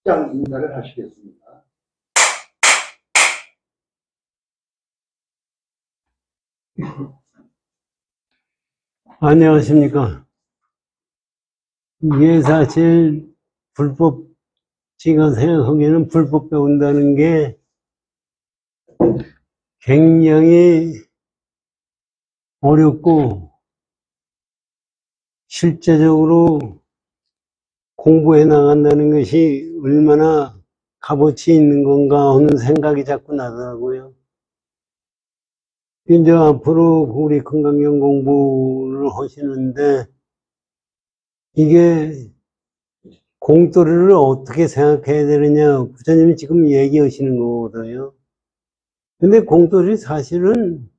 입장 인사를 하시겠습니다. 안녕하십니까. 이게 사실 제가 생각하기에는 불법 배운다는 게 굉장히 어렵고 실제적으로 공부해 나간다는 것이 얼마나 값어치 있는 건가 하는 생각이 자꾸 나더라고요. 이제 앞으로 우리 건강경 공부를 하시는데 이게 공돌이를 어떻게 생각해야 되느냐, 부처님이 지금 얘기하시는 거거든요. 근데 공돌이 사실은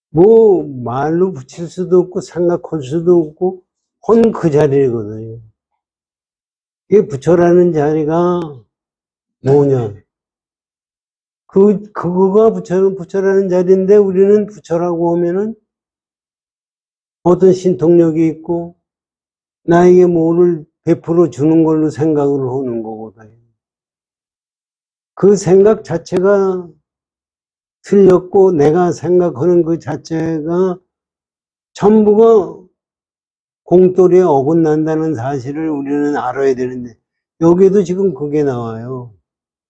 뭐 말로 붙일 수도 없고 생각할 수도 없고 혼 그 자리거든요. 이게 부처라는 자리가 뭐냐? 그거가 부처라는 자리인데 우리는 부처라고 하면은 어떤 신통력이 있고 나에게 뭐를 베풀어 주는 걸로 생각을 하는 거거든요. 그 생각 자체가 틀렸고 내가 생각하는 그 자체가 전부가 공돌이에 어긋난다는 사실을 우리는 알아야 되는데 여기에도 지금 그게 나와요.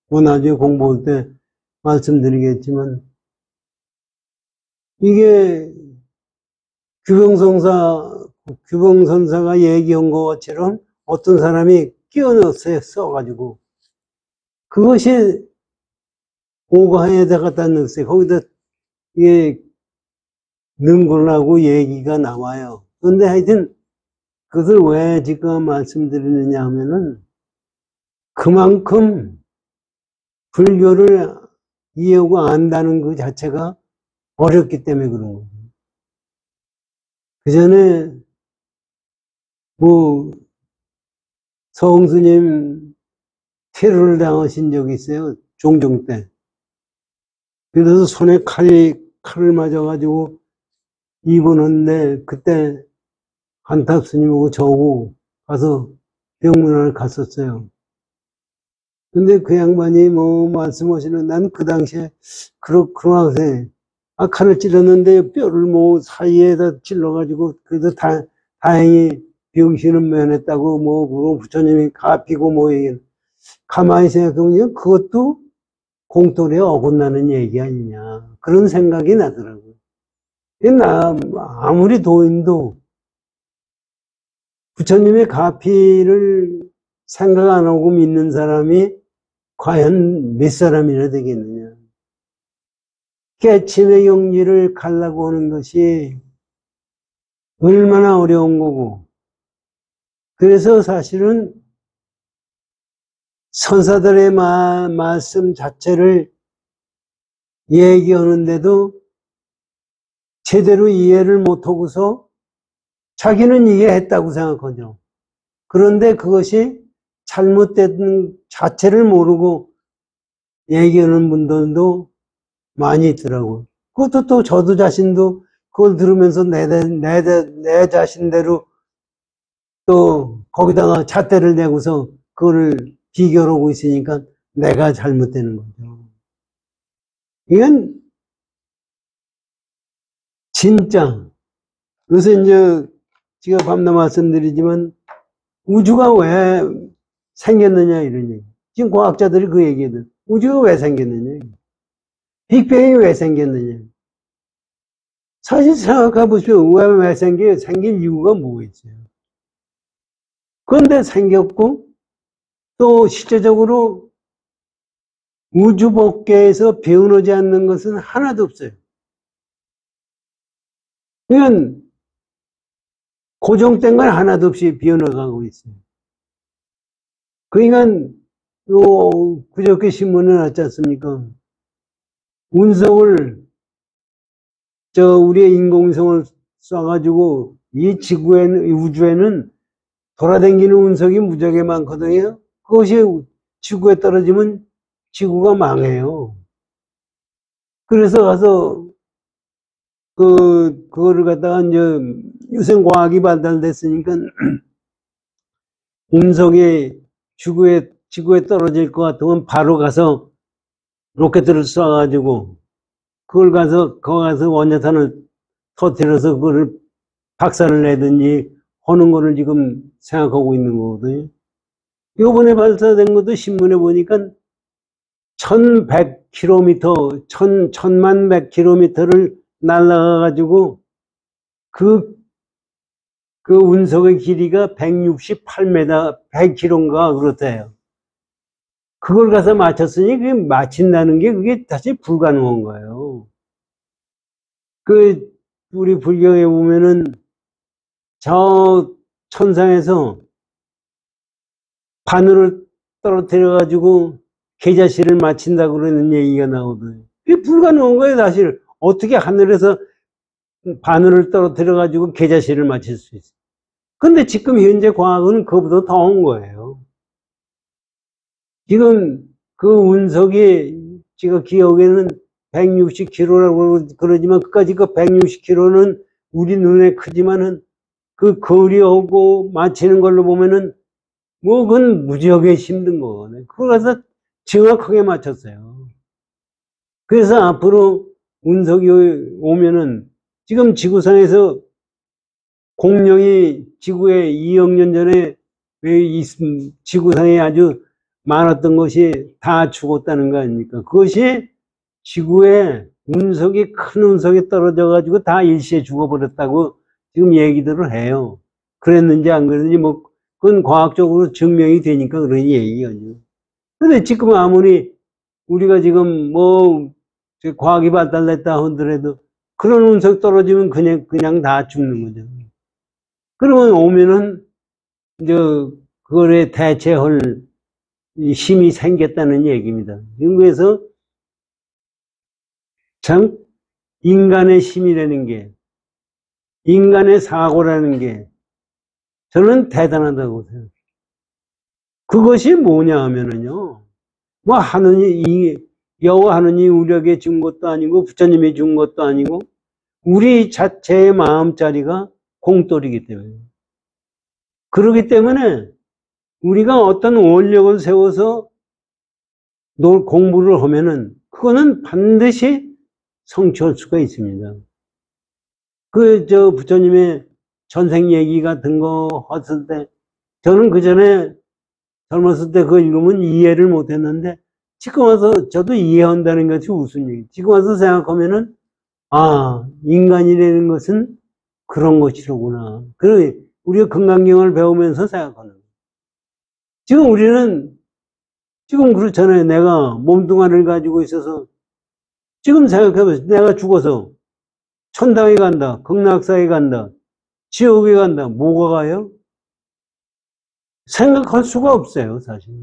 뭐 나중에 공부할 때 말씀드리겠지만 이게 규범선사가 얘기한 것처럼 어떤 사람이 끼워넣었어요. 써가지고 그것이 오가에다 갖다 넣었어요. 거기다 이게 넣은 거라고 얘기가 나와요. 그런데 하여튼 그것을 왜 지금 말씀드리느냐 하면은 그만큼 불교를 이해하고 안다는 그 자체가 어렵기 때문에 그런 거예요. 그 전에 뭐 서홍스님 테러를 당하신 적이 있어요. 종종 때. 그래서 손에 칼을 맞아가지고 입원했는데 그때 한탑 스님하고 저하고 가서 병문안을 갔었어요. 근데 그 양반이 뭐 말씀하시는 난 그 당시에 그러나 칼을 찔렀는데 뼈를 뭐 사이에다 찔러가지고 그래도 다행히 병신은 면했다고 뭐 부처님이 갚이고 뭐 얘기는 가만히 생각해보면 그것도 공돌이에 어긋나는 얘기 아니냐 그런 생각이 나더라고요. 아무리 도인도 부처님의 가피를 생각 안 하고 믿는 사람이 과연 몇 사람이나 되겠느냐. 깨침의 용리를 가려고 하는 것이 얼마나 어려운 거고. 그래서 사실은 선사들의 말씀 자체를 얘기하는데도 제대로 이해를 못하고서 자기는 이해했다고 생각하죠. 그런데 그것이 잘못된 자체를 모르고 얘기하는 분들도 많이 있더라고요. 그것도 또 저도 자신도 그걸 들으면서 내 자신대로 또 거기다가 잣대를 내고서 그거를 비교하고 있으니까 내가 잘못되는 거죠. 이건 진짜 그래서 이제 제가 밤낮 말씀드리지만 우주가 왜 생겼느냐 이런 얘기. 지금 과학자들이 그 얘기거든. 우주가 왜 생겼느냐. 빅뱅이 왜 생겼느냐. 사실 생각해 보시면 왜 생겨요? 생긴 이유가 뭐가 있어요? 그런데 생겼고 또 실제적으로 우주 법계에서 배워오지 않는 것은 하나도 없어요. 그러니까 고정된 건 하나도 없이 비어나가고 있어요. 그러니까 그저께 신문에 났지 않습니까? 운석을 우리의 인공위성을 쏴가지고 이 지구에는, 이 우주에는 돌아다니는 운석이 무지하게 많거든요. 그것이 지구에 떨어지면 지구가 망해요. 그래서 가서 그거를 갖다가 이제 유생 과학이 발달됐으니까 운석에 지구에 떨어질 것 같으면 바로 가서 로켓을 쏴가지고 거기 가서 원자탄을 터뜨려서 그걸 박살을 내든지 하는 거를 지금 생각하고 있는 거거든요. 요번에 발사된 것도 신문에 보니까 1100km, 1100km를 날아가가지고 그 운석의 길이가 168m, 100km인가 그렇대요. 그걸 가서 맞췄으니 그게 맞힌다는 게 그게 다시 불가능한 거예요. 우리 불경에 보면은 저 천상에서 바늘을 떨어뜨려가지고 계자씨를 맞힌다고 그러는 얘기가 나오거든요. 그게 불가능한 거예요, 사실. 어떻게 하늘에서 바늘을 떨어뜨려가지고 계자씨를 맞힐 수 있어요. 근데 지금 현재 과학은 그거보다 더한 거예요. 지금 그 운석이 제가 기억에는 160km라고 그러지만 그까지 그 160km는 우리 눈에 크지만은 그 거리하고 맞히는 걸로 보면은 뭐 그건 무지하게 힘든 거거든요. 그걸 가서 정확하게 맞췄어요. 그래서 앞으로 운석이 오면은 지금 지구상에서 공룡이 지구에 2억 년 전에 지구상에 아주 많았던 것이 다 죽었다는 거 아닙니까? 그것이 지구에 큰 운석이 떨어져 가지고 다 일시에 죽어버렸다고 지금 얘기들을 해요. 그랬는지 안 그랬는지 뭐 그건 과학적으로 증명이 되니까 그런 얘기거든요. 근데 지금 아무리 우리가 지금 뭐 과학이 발달됐다 하더라도 그런 운석 떨어지면 그냥 다 죽는 거죠. 그러면 오면은 이제 그거에 대체할 힘이 생겼다는 얘기입니다. 그래서 참 인간의 힘이라는 게, 인간의 사고라는 게 저는 대단하다고 생각해요. 그것이 뭐냐 하면은요, 뭐 여호와 하느님이 우리에게 준 것도 아니고 부처님이 준 것도 아니고 우리 자체의 마음자리가 공돌이기 때문에, 그렇기 때문에 우리가 어떤 원력을 세워서 공부를 하면은 그거는 반드시 성취할 수가 있습니다. 부처님의 전생 얘기 같은 거 했을 때, 저는 그 전에 젊었을 때 그거 읽으면 이해를 못 했는데, 지금 와서 저도 이해한다는 것이 무슨 얘기. 지금 와서 생각하면은, 인간이라는 것은 그런 것이로구나. 우리가 금강경을 배우면서 생각하는 거예요. 지금 우리는, 지금 그렇잖아요. 내가 몸뚱아리를 가지고 있어서, 지금 생각해보세요. 내가 죽어서 천당에 간다, 극락사에 간다, 지옥에 간다, 뭐가 가요? 생각할 수가 없어요, 사실.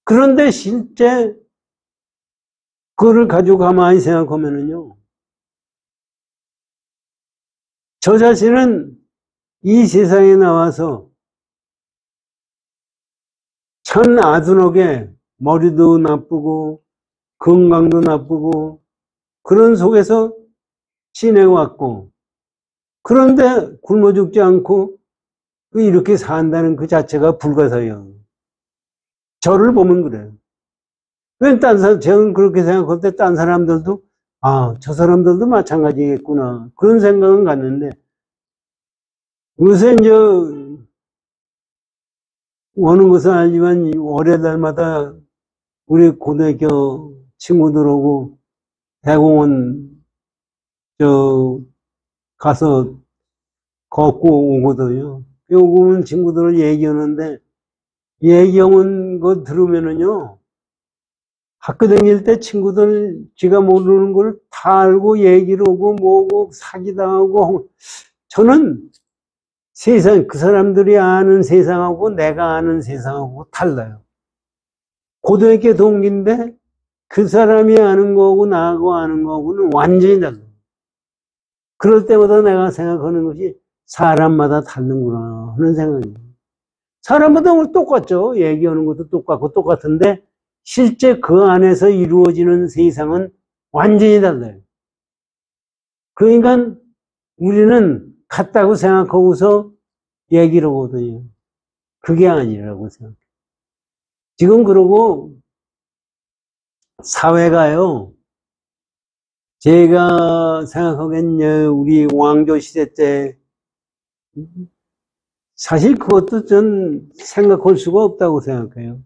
그런데 실제 그거를 가지고 가만히 생각하면은요, 저 자신은 이 세상에 나와서 참 아둔하게 머리도 나쁘고 건강도 나쁘고 그런 속에서 지내왔고, 그런데 굶어 죽지 않고 이렇게 산다는 그 자체가 불가사의해요. 저를 보면 그래요. 왜 저는 그렇게 생각할 때 딴 사람들도 저 사람들도 마찬가지겠구나 그런 생각은 갖는데, 요새 이제 오는 것은 알지만 월요달마다 우리 고등학교 친구들하고 대공원 가서 걷고 오거든요. 오고 오면 친구들 얘기하는데, 얘기하는 거 들으면은요, 학교 다닐 때 친구들 지가 모르는 걸 다 알고 얘기를 하고 뭐고 사기당하고, 저는 그 사람들이 아는 세상하고 내가 아는 세상하고 달라요. 고등학교 동기인데 그 사람이 아는 거하고 나하고 아는 거하고는 완전히 달라요. 그럴 때마다 내가 생각하는 것이 사람마다 다르구나 하는 생각이에요. 사람마다 똑같죠. 얘기하는 것도 똑같고 똑같은데 실제 그 안에서 이루어지는 세상은 완전히 달라요. 그러니까 우리는 같다고 생각하고서 얘기를 하거든요. 그게 아니라고 생각해요. 지금 그러고 사회가요, 제가 생각하기엔 우리 왕조 시대 때 사실 그것도 전 생각할 수가 없다고 생각해요.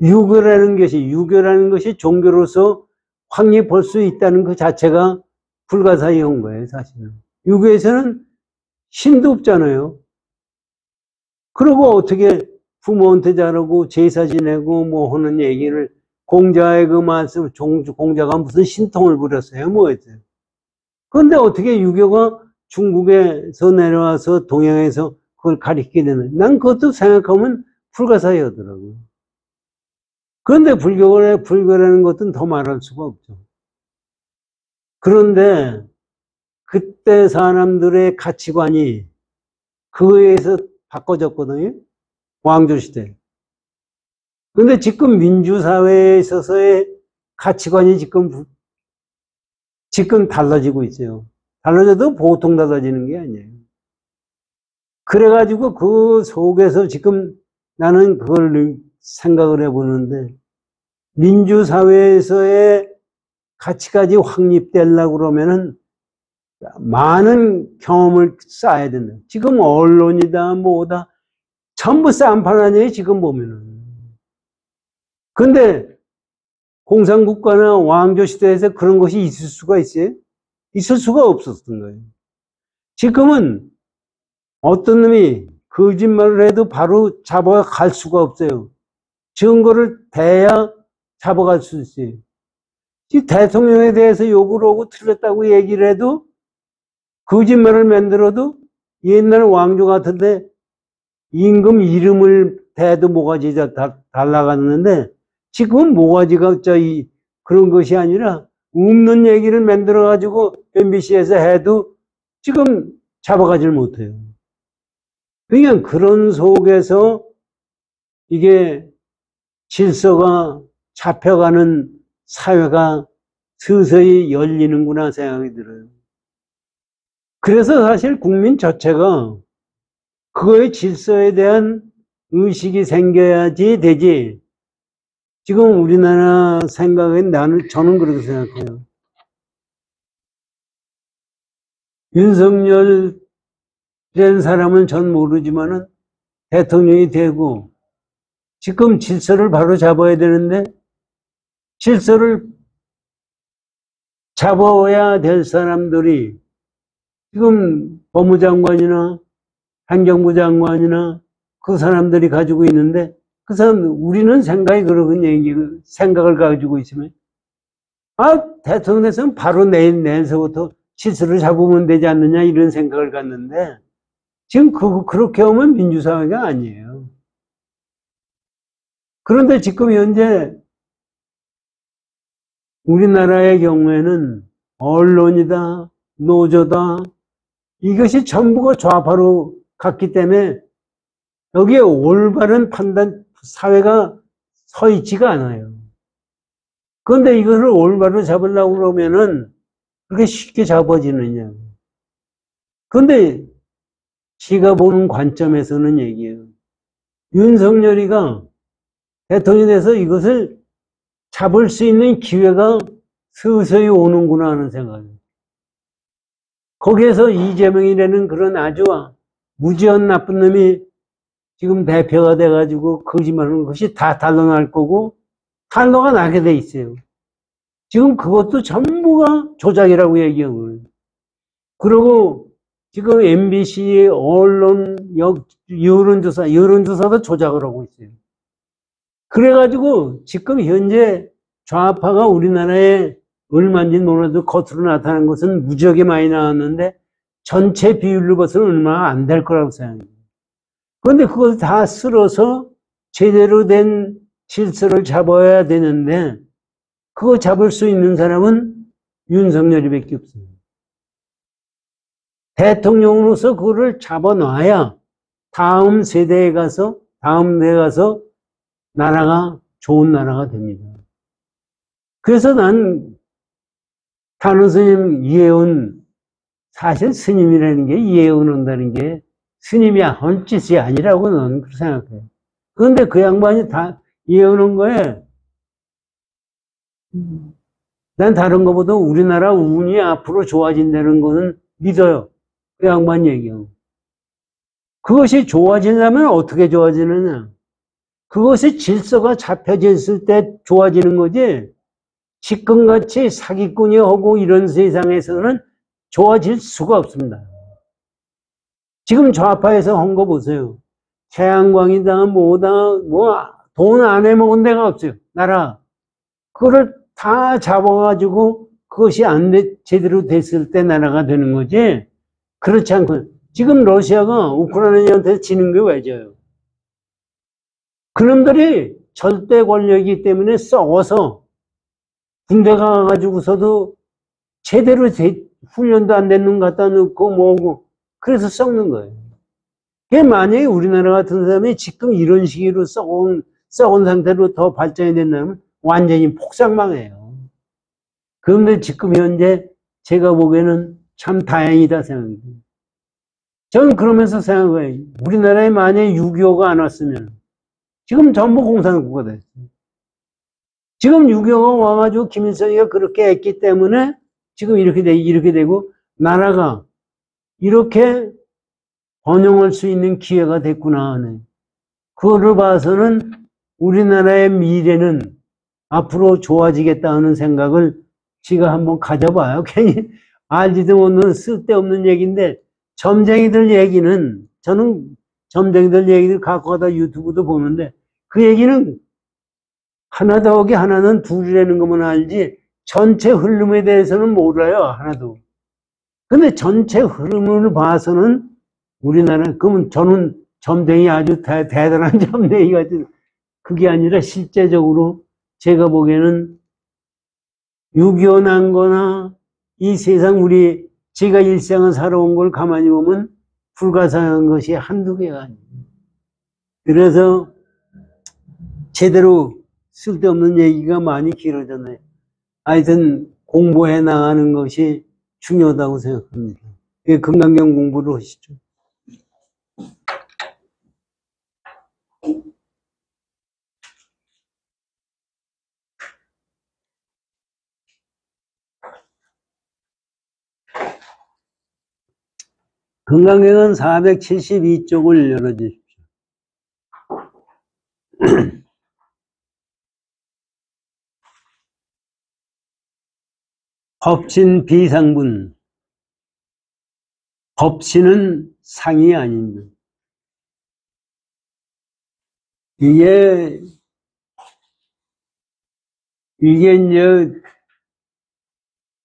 유교라는 것이 종교로서 확립할 수 있다는 그 자체가 불가사의한 거예요, 사실은. 유교에서는 신도 없잖아요. 그리고 어떻게 부모한테 잘하고 제사 지내고 뭐 하는 얘기를 공자의 그 말씀, 공자가 무슨 신통을 부렸어요? 뭐였어요? 그런데 어떻게 유교가 중국에서 내려와서 동양에서 그걸 가리키게 되는, 난 그것도 생각하면 불가사의하더라고요. 그런데 불교라는 것은 더 말할 수가 없죠. 그런데 그때 사람들의 가치관이 그거에 의해서 바꿔졌거든요. 왕조시대. 근데 지금 민주사회에 있어서의 가치관이 지금 달라지고 있어요. 달라져도 보통 달라지는 게 아니에요. 그래가지고 그 속에서 지금 나는 그걸 생각을 해보는데, 민주사회에서의 가치까지 확립되려고 그러면은 많은 경험을 쌓아야 된다. 지금 언론이다, 뭐다, 전부 쌈판 아니에요, 지금 보면은. 근데 공산국가나 왕조시대에서 그런 것이 있을 수가 있어요? 있을 수가 없었던 거예요. 지금은 어떤 놈이 거짓말을 해도 바로 잡아갈 수가 없어요. 증거를 대야 잡아갈 수 있어요. 이 대통령에 대해서 욕을 하고 틀렸다고 얘기를 해도, 거짓말을 만들어도, 옛날 왕조 같은데 임금 이름을 대도 모가지 달라갔는데, 지금은 모가지가 그런 것이 아니라 없는 얘기를 만들어가지고 MBC에서 해도 지금 잡아가질 못해요. 그냥 그런 속에서 이게 질서가 잡혀가는 사회가 서서히 열리는구나 생각이 들어요. 그래서 사실 국민 자체가 그거의 질서에 대한 의식이 생겨야지 되지. 지금 우리나라 생각엔 저는 그렇게 생각해요. 윤석열이라는 사람은 전 모르지만은 대통령이 되고 지금 질서를 바로 잡아야 되는데, 질서를 잡아야 될 사람들이 지금 법무장관이나 행정부 장관이나 그 사람들이 가지고 있는데, 그 사람, 우리는 생각을 가지고 있으면, 대통령 됐으면 바로 내일서부터 질서를 잡으면 되지 않느냐, 이런 생각을 갖는데, 지금 그렇게 하면 민주사회가 아니에요. 그런데 지금 현재 우리나라의 경우에는 언론이다, 노조다, 이것이 전부가 좌파로 갔기 때문에 여기에 올바른 판단, 사회가 서 있지가 않아요. 그런데 이것을 올바로 잡으려고 그러면은 그렇게 쉽게 잡아지느냐. 그런데 제가 보는 관점에서는 얘기해요. 윤석열이가 대통령이 돼서 이것을 잡을 수 있는 기회가 서서히 오는구나 하는 생각이에요. 거기에서 이재명이라는 그런 아주 무지한 나쁜 놈이 지금 대표가 돼가지고 거짓말하는 것이 다 탄로날 거고, 탄로가 나게 돼 있어요. 지금 그것도 전부가 조작이라고 얘기하고 그래요. 그리고 지금 MBC 언론 여론조사도 조작을 하고 있어요. 그래가지고 지금 현재 좌파가 우리나라에 얼마인지 몰라도 겉으로 나타난 것은 무지하게 많이 나왔는데, 전체 비율로 봐서는 얼마 안 될 거라고 생각해요. 그런데 그걸 다 쓸어서 제대로 된 질서를 잡아야 되는데, 그거 잡을 수 있는 사람은 윤석열이밖에 없어요. 대통령으로서 그거를 잡아놔야 다음 세대에 가서 나라가 좋은 나라가 됩니다. 그래서 난 단원 스님 이해운, 사실 스님이라는 게 이해운 한다는 게 스님이 할 짓이 아니라고 난 그렇게 생각해요. 그런데 그 양반이 다 이해하는 거에 난 다른 것보다 우리나라 운이 앞으로 좋아진다는 거는 믿어요. 그 양반 얘기요. 그것이 좋아지려면 어떻게 좋아지느냐? 그것이 질서가 잡혀졌을 때 좋아지는 거지. 지금같이 사기꾼이 하고 이런 세상에서는 좋아질 수가 없습니다. 지금 좌파에서 한 거 보세요. 태양광이다, 뭐다, 돈 안 해먹은 데가 없어요. 나라. 그거를 다 잡아가지고 그것이 제대로 됐을 때 나라가 되는 거지. 그렇지 않고, 지금 러시아가 우크라이나한테 지는 게 왜 져요? 그놈들이 절대 권력이기 때문에 썩어서 군대 가가지고서도 제대로 훈련도 안 된 놈 갖다 넣고 뭐고, 그래서 썩는 거예요. 그게 만약에 우리나라 같은 사람이 지금 이런 식으로 썩은 상태로 더 발전이 된다면 완전히 폭삭망해요. 그런데 지금 현재 제가 보기에는 참 다행이다 생각합니다. 저는 그러면서 생각해요. 우리나라에 만약에 6.25가 안 왔으면 지금 전부 공산국가 됐어요. 지금 6.25가 와가지고 김일성이가 그렇게 했기 때문에 지금 이렇게 되고 나라가 이렇게 번영할 수 있는 기회가 됐구나. 그거를 봐서는 우리나라의 미래는 앞으로 좋아지겠다는 생각을 제가 한번 가져봐요. 괜히 알지도 못하는 쓸데없는 얘기인데 점쟁이들 얘기는 저는 점쟁이들 얘기를 갖고 가다 유튜브도 보는데 그 얘기는 하나 더하기 하나는 둘이라는 것만 알지 전체 흐름에 대해서는 몰라요. 하나도. 근데 전체 흐름을 봐서는 우리나라 그러면 저는 점쟁이 아주 대단한 점쟁이 같은 그게 아니라 실제적으로 제가 보기에는 6.25 난 거나 이 세상 제가 일생을 살아온 걸 가만히 보면 불가사의한 것이 한두 개가 아니에요. 그래서 제대로 쓸데없는 얘기가 많이 길어졌네요. 하여튼 공부해 나가는 것이 중요하다고 생각합니다. 금강경 공부를 하시죠. 금강경은 472쪽을 열어주십시오. 법신 비상분. 법신은 상이 아닙니다. 이게 이제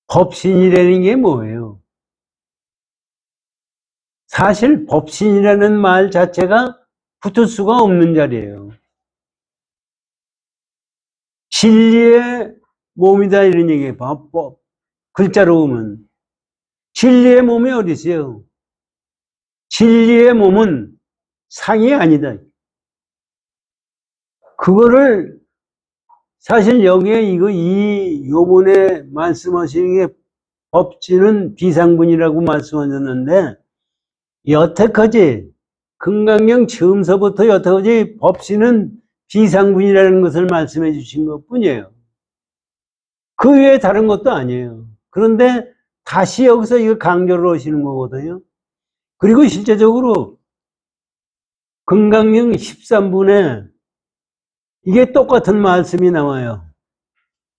법신이라는 게 뭐예요? 사실 법신이라는 말 자체가 붙을 수가 없는 자리예요. 진리의 몸이다 이런 얘기예요. 법. 글자로 보면 진리의 몸이 어디 있어요? 진리의 몸은 상이 아니다. 그거를 사실 여기에 요번에 말씀하시는 게 법신은 비상분이라고 말씀하셨는데 여태까지 금강경 처음서부터 여태까지 법신은 비상분이라는 것을 말씀해 주신 것 뿐이에요. 그 외에 다른 것도 아니에요. 그런데 다시 여기서 이거 강조를 하시는 거거든요. 그리고 실제적으로 금강경 13분에 이게 똑같은 말씀이 나와요.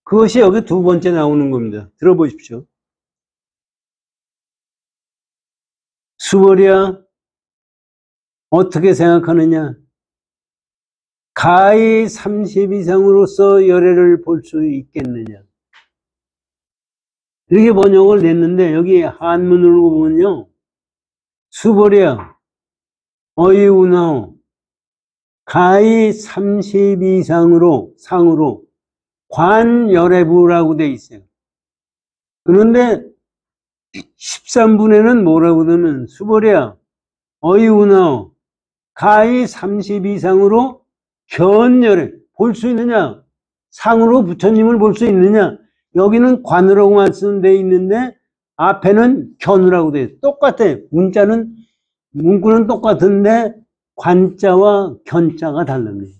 그것이 여기 두 번째 나오는 겁니다. 들어보십시오. 수월이야, 어떻게 생각하느냐? 가히 30 이상으로서 열애를 볼 수 있겠느냐? 이렇게 번역을 냈는데 여기 한문으로 보면요. 수월이야, 어이우나오, 가히 30 이상으로 상으로 관열애부라고 돼 있어요. 그런데 13분에는 뭐라고 되면 수월이야, 어이우나오, 가히 30 이상으로 견열애 볼 수 있느냐? 상으로 부처님을 볼 수 있느냐? 여기는 관으라고 말씀되어 있는데 앞에는 견이라고 돼 있어요. 똑같아요. 문구는 똑같은데 관자와 견자가 다릅니다.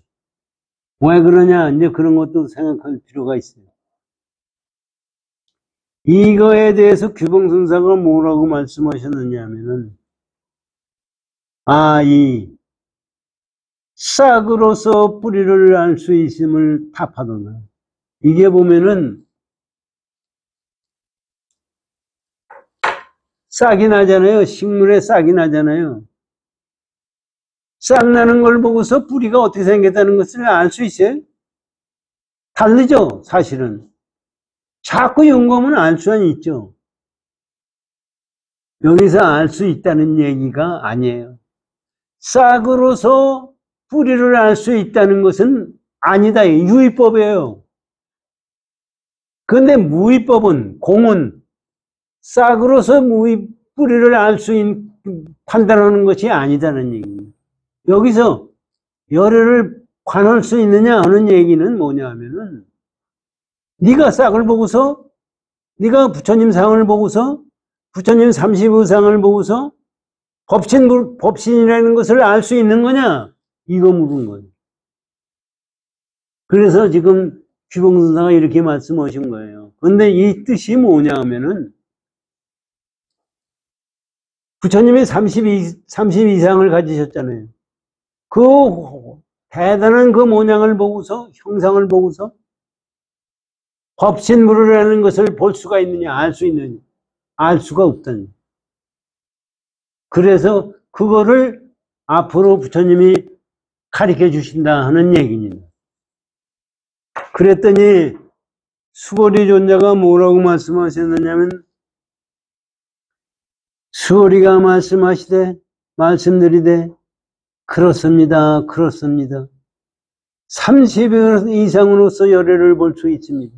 왜 그러냐? 이제 그런 것도 생각할 필요가 있어요. 이거에 대해서 규봉선사가 뭐라고 말씀하셨느냐 하면은, 이 싹으로서 뿌리를 알 수 있음을 타파도나. 이게 보면은 싹이 나잖아요. 식물에 싹이 나잖아요. 싹 나는 걸 보고서 뿌리가 어떻게 생겼다는 것을 알 수 있어요? 다르죠, 사실은. 자꾸 연구하면 알 수는 있죠. 여기서 알 수 있다는 얘기가 아니에요. 싹으로서 뿌리를 알 수 있다는 것은 아니다. 유의법이에요. 그런데 무의법은, 공은 싹으로서 뿌리를 알 수 있는, 판단하는 것이 아니다는 얘기입니다. 여기서 열애를 관할 수 있느냐 하는 얘기는 뭐냐 하면은, 네가 싹을 보고서, 네가 부처님 상을 보고서, 부처님 35상을 보고서 법신이라는 것을 알 수 있는 거냐? 이거 물은 거예요. 그래서 지금 규봉선사가 이렇게 말씀하신 거예요. 그런데 이 뜻이 뭐냐 하면은, 부처님이 32상을 가지셨잖아요. 그 대단한 그 모양을 보고서, 형상을 보고서 법신물이라는 것을 볼 수가 있느냐, 알 수 있느냐, 알 수가 없다니. 그래서 그거를 앞으로 부처님이 가르쳐 주신다 하는 얘기입니다. 그랬더니 수고리 존자가 뭐라고 말씀하셨느냐면, 수고리가 말씀드리되 그렇습니다. 그렇습니다. 30일 이상으로서 열애를 볼 수 있습니다.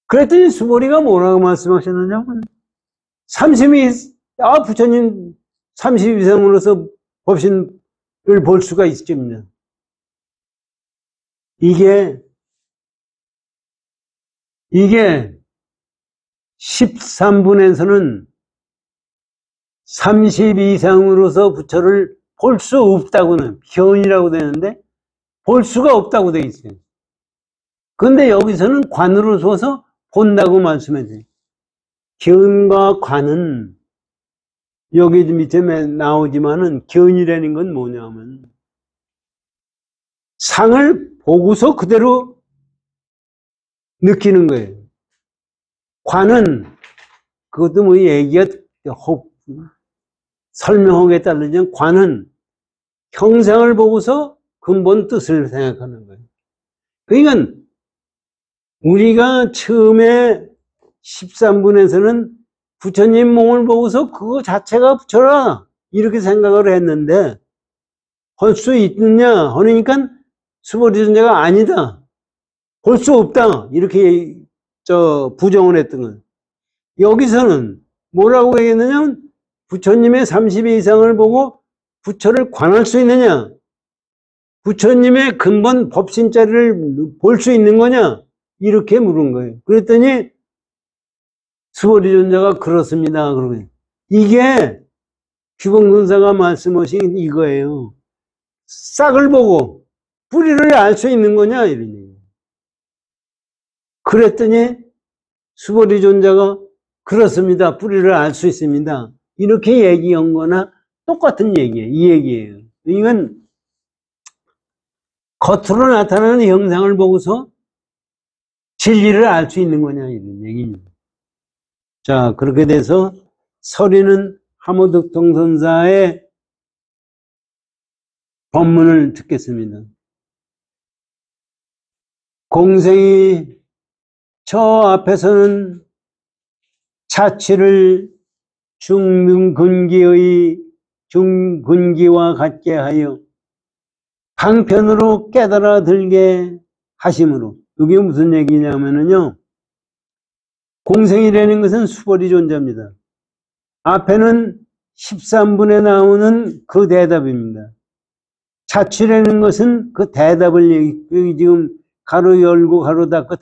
그랬더니 수고리가 뭐라고 말씀하셨느냐면, 부처님 30 이상으로서 법신을 볼 수가 있습니다. 이게 13분에서는 30 이상으로서 부처를 볼 수 없다고는, 견이라고 되는데, 볼 수가 없다고 되어 있어요. 그런데 여기서는 관으로 줘서 본다고 말씀해줘요. 견과 관은, 여기 밑에 나오지만은, 견이라는 건 뭐냐면, 상을 보고서 그대로 느끼는 거예요. 관은, 그것도 뭐 얘기가, 설명하기에 따르면, 관은 형상을 보고서 근본 뜻을 생각하는 거예요. 그러니까, 우리가 처음에 13분에서는 부처님 몸을 보고서 그거 자체가 부처라, 이렇게 생각을 했는데, 할 수 있느냐? 하니까 수보리 존재가 아니다. 볼 수 없다. 이렇게 부정을 했던 거예요. 여기서는 뭐라고 얘기했느냐? 부처님의 30의 이상을 보고 부처를 관할 수 있느냐? 부처님의 근본 법신자리를 볼 수 있는 거냐? 이렇게 물은 거예요. 그랬더니 수보리 존재가 그렇습니다. 그러고요. 이게 규봉선사가 말씀하신 이거예요. 싹을 보고 뿌리를 알 수 있는 거냐? 이런 얘기예요. 그랬더니 수보리 존재가 그렇습니다. 뿌리를 알 수 있습니다. 이렇게 얘기한 거나 똑같은 얘기예요. 이 얘기예요. 이건 겉으로 나타나는 형상을 보고서 진리를 알 수 있는 거냐 이런 얘기입니다. 자, 그렇게 돼서 서리는 하모득통선사의 법문을 듣겠습니다. 공생이 저 앞에서는 자취를 중근기와 같게 하여 방편으로 깨달아 들게 하심으로. 이게 무슨 얘기냐면요. 공생이라는 것은 수보리 존재입니다. 앞에는 13분에 나오는 그 대답입니다. 자취라는 것은 그 대답을 여기 지금 가로 열고 가로 닫고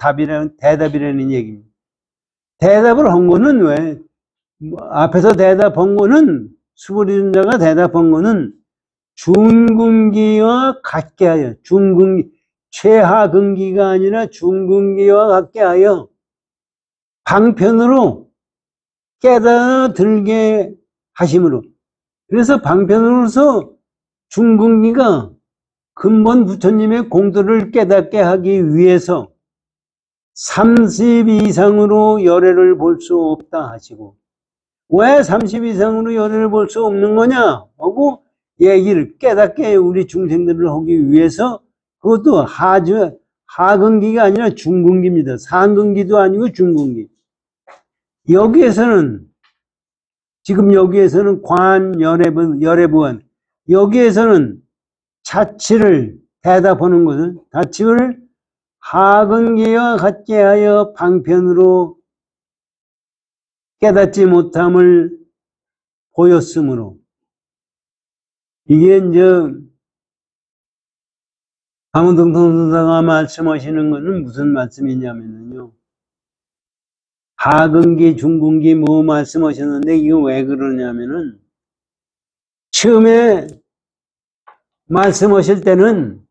대답이라는 얘기입니다. 대답을 한 거는 왜? 앞에서 대답한 거는 수보리 존재가 대답한 거는 중근기와 같게 하여, 최하근기가 아니라 중근기와 같게 하여 방편으로 깨달아들게 하심으로. 그래서 방편으로서 중근기가 근본 부처님의 공도를 깨닫게 하기 위해서 30 이상으로 열애를 볼 수 없다 하시고, 왜 30 이상으로 열애를 볼 수 없는 거냐 하고 얘기를 깨닫게 우리 중생들을 하기 위해서, 그것도 하근기가 아니라 중근기입니다. 상근기도 아니고 중근기. 여기에서는, 지금 여기에서는 열애부원, 여기에서는 자치를 대답하는 것은, 자치를 하근기와 같게 하여 방편으로 깨닫지 못함을 보였으므로, 이게 이제 강원동통사가 말씀하시는 것은 무슨 말씀이냐면요, 하근기, 중근기 뭐 말씀하셨는데, 이거 왜 그러냐면은, 처음에 말씀하실 때는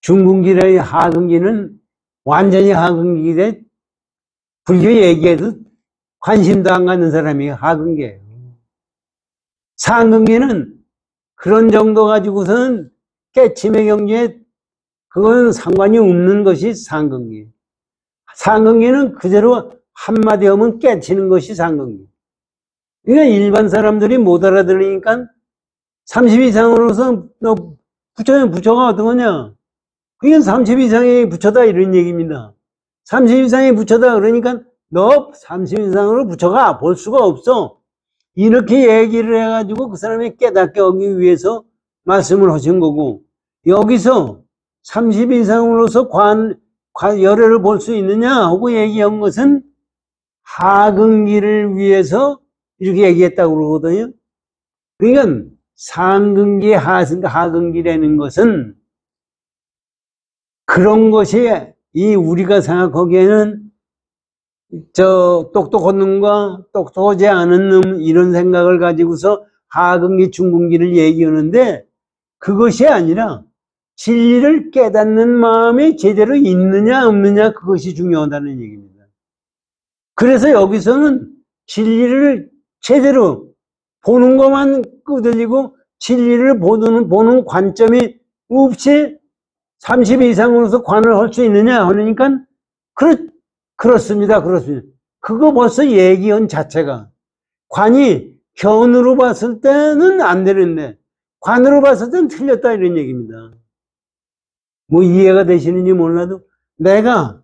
중근기의 하근기는 완전히 하근기인데, 불교 얘기해도 관심도 안 갖는 사람이 하근기예요. 상근기는 그런 정도 가지고서는 깨침의 경지에 그거는 상관이 없는 것이 상근기. 상근기는 그대로 한마디 하면 깨치는 것이 상근기. 그러니까 일반 사람들이 못 알아들으니까 30 이상으로서 너 부처면 부처가 어떤 거냐? 그게 30 이상의 부처다 이런 얘기입니다. 30 이상의 부처다 그러니까 너 30 이상으로 부처가 볼 수가 없어. 이렇게 얘기를 해가지고 그 사람이 깨닫게 하기 위해서 말씀을 하신 거고, 여기서 30 이상으로서 열애를 볼 수 있느냐 하고 얘기한 것은 하근기를 위해서 이렇게 얘기했다고 그러거든요. 그러니까 상근기, 하근기라는 것은 그런 것이 우리가 생각하기에는 똑똑한 놈과 똑똑하지 않은 놈 이런 생각을 가지고서 하근기, 중근기를 얘기하는데, 그것이 아니라 진리를 깨닫는 마음이 제대로 있느냐 없느냐 그것이 중요하다는 얘기입니다. 그래서 여기서는 진리를 제대로 보는 것만 끄들리고 진리를 보는 관점이 없이 30 이상으로서 관을 할 수 있느냐 하니까 그렇습니다. 그거 벌써 얘기한 자체가, 관이 견으로 봤을 때는 안 되는데 관으로 봤을 때는 틀렸다 이런 얘기입니다. 뭐 이해가 되시는지 몰라도, 내가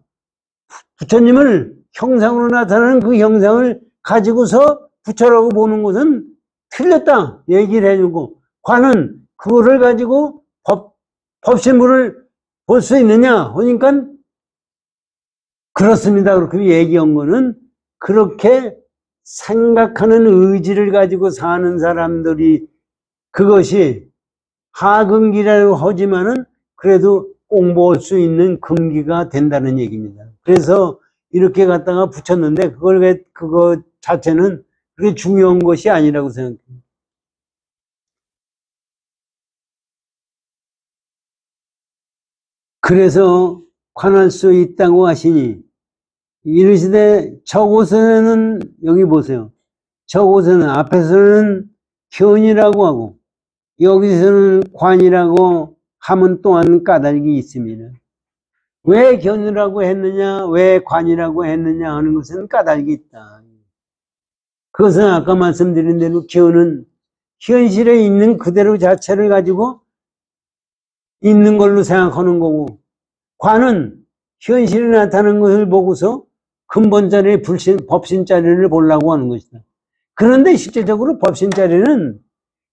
부처님을 형상으로 나타나는 그 형상을 가지고서 부처라고 보는 것은 틀렸다 얘기를 해주고, 관은 그거를 가지고 법신물을 볼 수 있느냐 하니까 그렇습니다. 그렇게 얘기한 거는, 그렇게 생각하는 의지를 가지고 사는 사람들이 그것이 하근기라고 하지만은 그래도 공부할 수 있는 근기가 된다는 얘기입니다. 그래서 이렇게 갖다가 붙였는데, 그거 자체는 그게 중요한 것이 아니라고 생각합니다. 그래서 관할 수 있다고 하시니, 이르시되 저곳에는, 여기 보세요. 저곳에는 앞에서는 견이라고 하고 여기서는 관이라고 하면 또한 까닭이 있습니다. 왜 견이라고 했느냐, 왜 관이라고 했느냐 하는 것은 까닭이 있다. 그것은 아까 말씀드린 대로 견은 현실에 있는 그대로 자체를 가지고 있는 걸로 생각하는 거고, 관은 현실에 나타나는 것을 보고서 근본자리의 법신자리를 보려고 하는 것이다. 그런데 실제적으로 법신자리는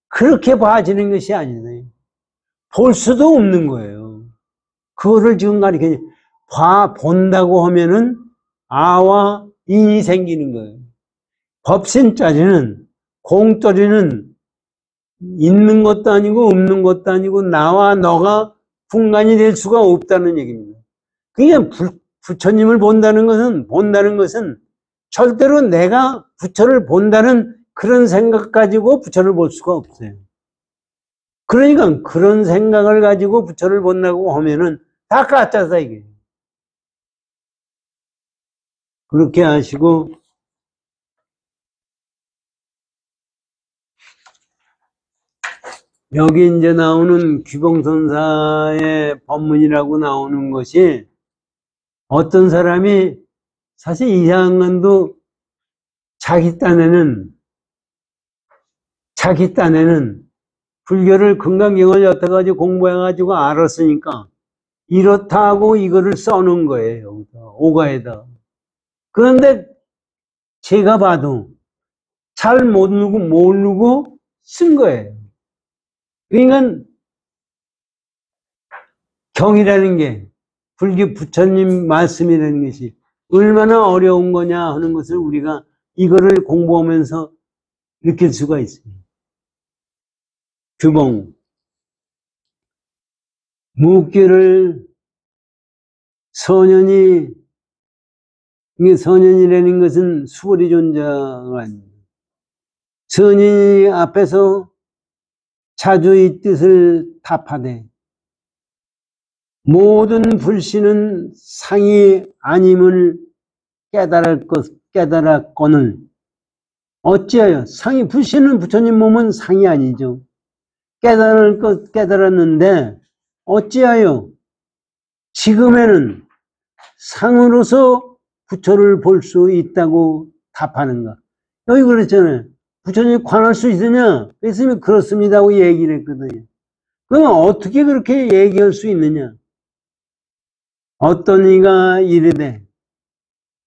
그렇게 봐지는 것이 아니네. 볼 수도 없는 거예요. 그거를 지금 가리켜, 본다고 하면은 아와 인이 생기는 거예요. 법신자리는, 공자리는 있는 것도 아니고 없는 것도 아니고 나와 너가 분간이 될 수가 없다는 얘기입니다. 그냥 부처님을 본다는 것은 절대로 내가 부처를 본다는 그런 생각 가지고 부처를 볼 수가 없어요. 그러니까 그런 생각을 가지고 부처를 본다고 하면은 다 가짜다 이게. 그렇게 하시고 여기 이제 나오는 귀봉선사의 법문이라고 나오는 것이 어떤 사람이 사실 이상한 건도 자기 딴에는 불교를 금강경을 엿다가지고 공부해가지고 알았으니까 이렇다고 이거를 써놓은 거예요. 여기다, 오가에다. 그런데 제가 봐도 잘 모르고 쓴 거예요. 그러니까 경이라는 게 불교 부처님 말씀이라는 것이 얼마나 어려운 거냐 하는 것을 우리가 이거를 공부하면서 느낄 수가 있습니다. 규봉 묵기를 이게 선현이라는 것은 수월이 존자가 아닙니다. 선현이 앞에서 자주 이 뜻을 답하되 모든 불신은 상이 아님을 깨달았거늘 어찌하여 상이 불신은 부처님 몸은 상이 아니죠. 깨달을 것 깨달았는데 어찌하여 지금에는 상으로서 부처를 볼 수 있다고 답하는가. 여기 그랬잖아요. 부처님 관할 수 있느냐? 그랬으면 그렇습니다 하고 얘기를 했거든요. 그럼 어떻게 그렇게 얘기할 수 있느냐? 어떤 이가 이르되,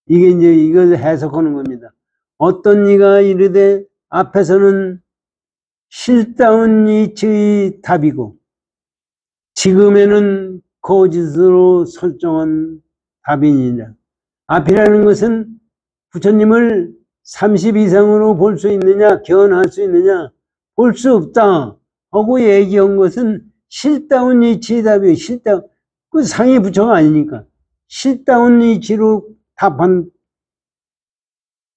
이게 이제 이걸 해석하는 겁니다. 어떤 이가 이르되 앞에서는 실다운 이치의 답이고 지금에는 거짓으로 설정한 답이니라. 앞이라는 것은 부처님을 30 이상으로 볼 수 있느냐, 견할 수 있느냐, 볼 수 없다 하고 얘기한 것은 실다운 이치의 답이에요. 그 상이 부처가 아니니까. 실다운 이치로 답한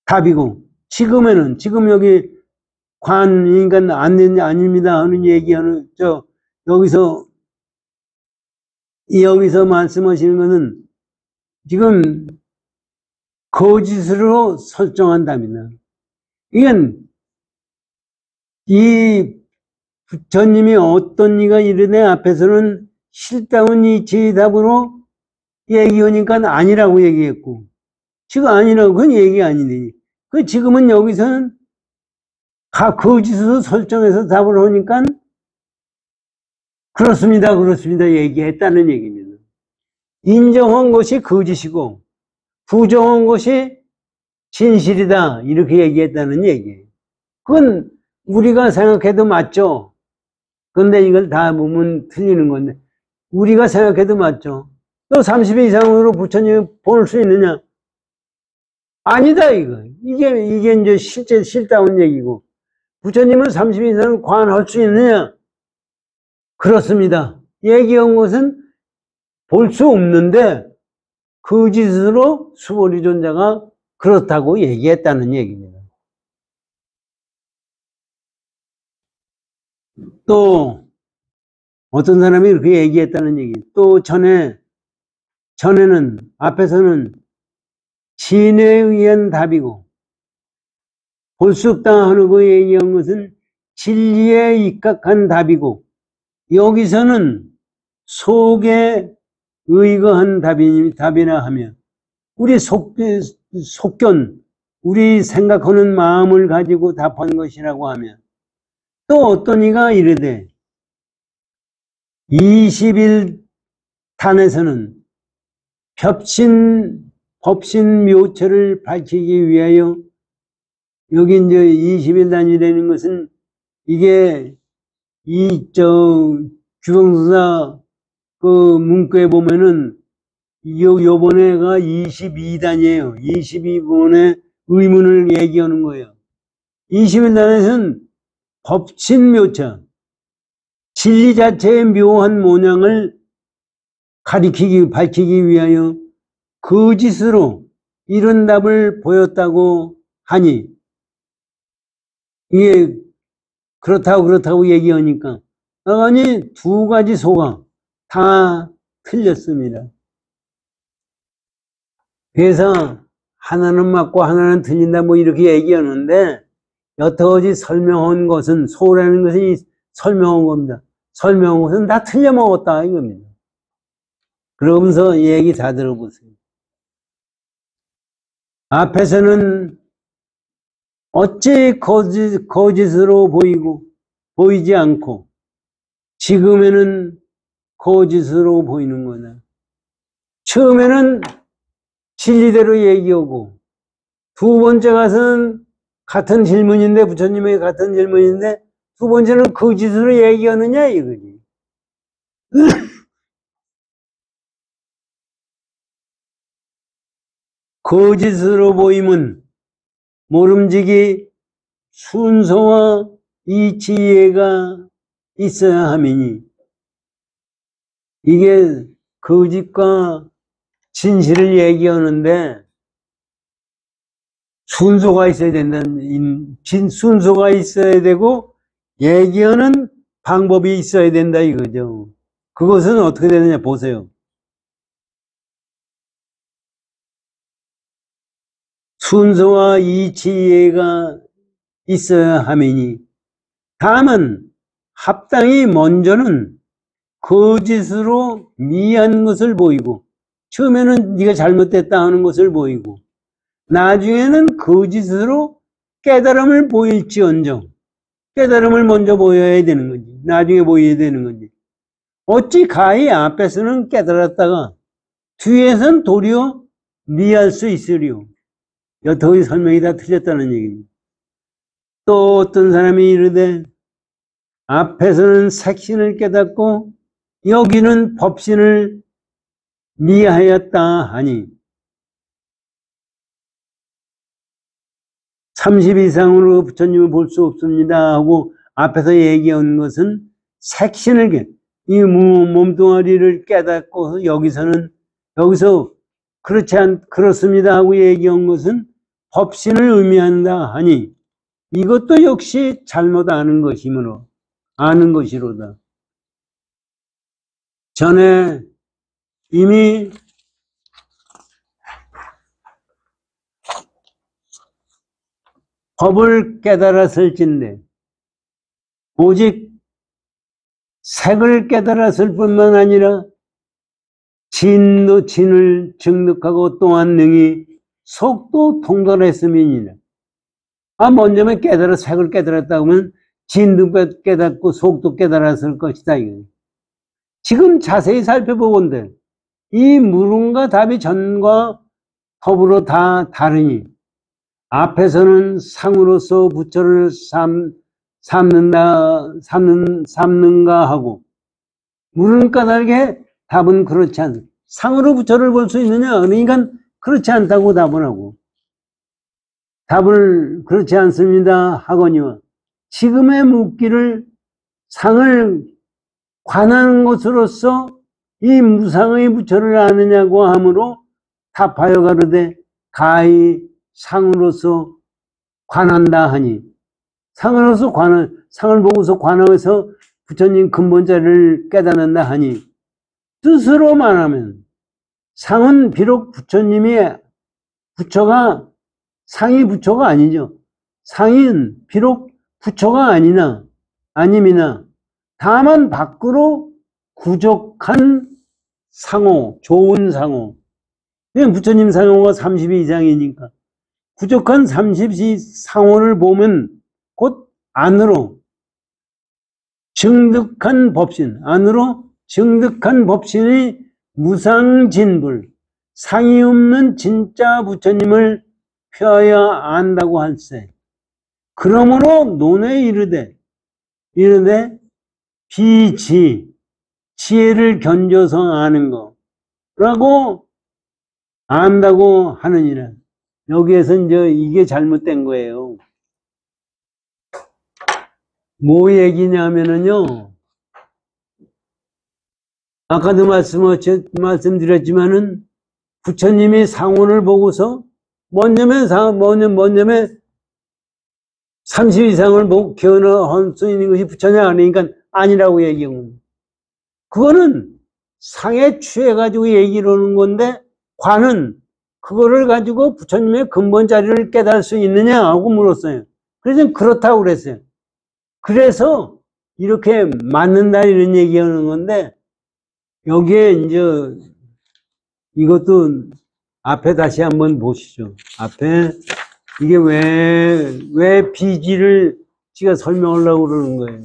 답이고, 지금 여기 관이니까 아닙니다 하는 얘기하는, 여기서 말씀하시는 것은 지금 거짓으로 설정한 답이다. 이건 이 부처님이 어떤 이가 이르되 앞에서는 실다운 이치의 답으로 얘기하니까 아니라고 얘기했고, 지금 아니라고 그건 얘기 아니니. 그 지금은 여기서는 거짓으로 설정해서 답을 하니까 그렇습니다 얘기했다는 얘기입니다. 인정한 것이 거짓이고 부정한 것이 진실이다 이렇게 얘기했다는 얘기예요. 그건 우리가 생각해도 맞죠. 근데 이걸 다 보면 틀리는 건데 우리가 생각해도 맞죠. 너 30회 이상으로 부처님 볼 수 있느냐? 아니다 이거. 이게 이제 실제 실다운 얘기고 부처님을 30회 이상 관할 수 있느냐? 그렇습니다. 얘기한 것은 볼 수 없는데 거짓으로 수보리 존자가 그렇다고 얘기했다는 얘기입니다. 또 어떤 사람이 이렇게 얘기했다는 얘기. 또 전에는 앞에서는 진에 의한 답이고 볼 수 없다 하는 거 얘기한 것은 진리에 입각한 답이고 여기서는 속에 의거한 답이나 하며 우리 속견 우리 생각하는 마음을 가지고 답한 것이라고 하면 또 어떤 이가 이르되 21단에서는 법신 묘처를 밝히기 위하여 여기 이제 21단이라는 것은 이게 규봉선사 그 문구에 보면은 요번에가 22단이에요. 22번의 의문을 얘기하는 거예요. 21단에서는 법신묘처 진리 자체의 묘한 모양을 밝히기 위하여 거짓으로 이런 답을 보였다고 하니 이게 그렇다고 얘기하니까 나가니 두 가지 소가 다 틀렸습니다. 그래서 하나는 맞고 하나는 틀린다 뭐 이렇게 얘기하는데 여태까지 설명한 것은 소라는 것이 설명한 겁니다. 설명한 것은 다 틀려먹었다 이겁니다. 그러면서 얘기 다 들어보세요. 앞에서는 어찌 거짓으로 보이고 보이지 않고 지금에는 거짓으로 보이는 거냐. 처음에는 진리대로 얘기하고 두 번째 가서는 같은 질문인데 부처님의 같은 질문인데 두 번째는 거짓으로 얘기하느냐 이거지. 거짓으로 보임은 모름지기 순서와 이치이해가 있어야 함이니 이게 거짓과 진실을 얘기하는데 순서가 있어야 된다는 순서가 있어야 되고 얘기하는 방법이 있어야 된다 이거죠. 그것은 어떻게 되느냐 보세요. 순서와 이치이해가 있어야 함이니 다만 합당히 먼저는 거짓으로 미한 것을 보이고 처음에는 네가 잘못됐다 하는 것을 보이고 나중에는 거짓으로 깨달음을 보일지언정 깨달음을 먼저 보여야 되는 거지. 나중에 보여야 되는 거지. 어찌 가히 앞에서는 깨달았다가 뒤에선 도리어 미할 수 있으리요. 여태의 설명이 다 틀렸다는 얘기입니다. 또 어떤 사람이 이르되 앞에서는 색신을 깨닫고 여기는 법신을 미하였다 하니 30 이상으로 부처님을 볼 수 없습니다 하고 앞에서 얘기한 것은 색신을 이 몸뚱아리를 깨닫고 여기서 그렇습니다 하고 얘기한 것은 법신을 의미한다 하니 이것도 역시 잘못 아는 것이로다. 전에 이미 법을 깨달았을진데 오직 색을 깨달았을 뿐만 아니라 진을 증득하고 또한 능히 속도 통달했음이니라. 먼저면 색을 깨달았다 하면 진도 깨닫고 속도 깨달았을 것이다. 지금 자세히 살펴보건대 이 물음과 답이 전과 법으로 다 다르니 앞에서는 상으로서 부처를 삼는가 하고 물은 까닭에 답은 그렇지 않다. 상으로 부처를 볼 수 있느냐? 그러니까 그렇지 않다고 답을 하고 답을 그렇지 않습니다 하거니와 지금의 묻기를 상을 관하는 것으로서 이 무상의 부처를 아느냐고 하므로 답하여 가로되 가히 상으로서 관한다 하니 상으로서 상을 보고서 관해서 부처님 근본자를 깨닫는다 하니 뜻으로 말하면 상은 비록 상이 부처가 아니죠. 상인 비록 부처가 아님이나 다만 밖으로 구족한 상호, 좋은 상호. 그냥 부처님 상호가 30이 이상이니까 부족한 30이 상호를 보면 곧 안으로 증득한 법신의 무상진불, 상이 없는 진짜 부처님을 펴야 안다고 할세. 그러므로 논에 이르되 지혜를 견줘서 아는 거라고 안다고 하느니라. 여기에서 이제 이게 잘못된 거예요. 뭐 얘기냐면은요, 아까도 말씀드렸지만은 부처님이 상호를 보고서 먼저면 30 이상을 견할 수 있는 것이 부처냐 그러니까 아니라고 얘기한 겁니다. 그거는 상에 취해가지고 얘기를 하는 건데, 관은 그거를 가지고 부처님의 근본 자리를 깨달을 수 있느냐 하고 물었어요. 그래서 그렇다고 그랬어요. 그래서 이렇게 맞는다 이런 얘기하는 건데, 여기에 이제 이것도 앞에 다시 한번 보시죠. 앞에 이게 왜 비지를 지가 설명하려고 그러는 거예요.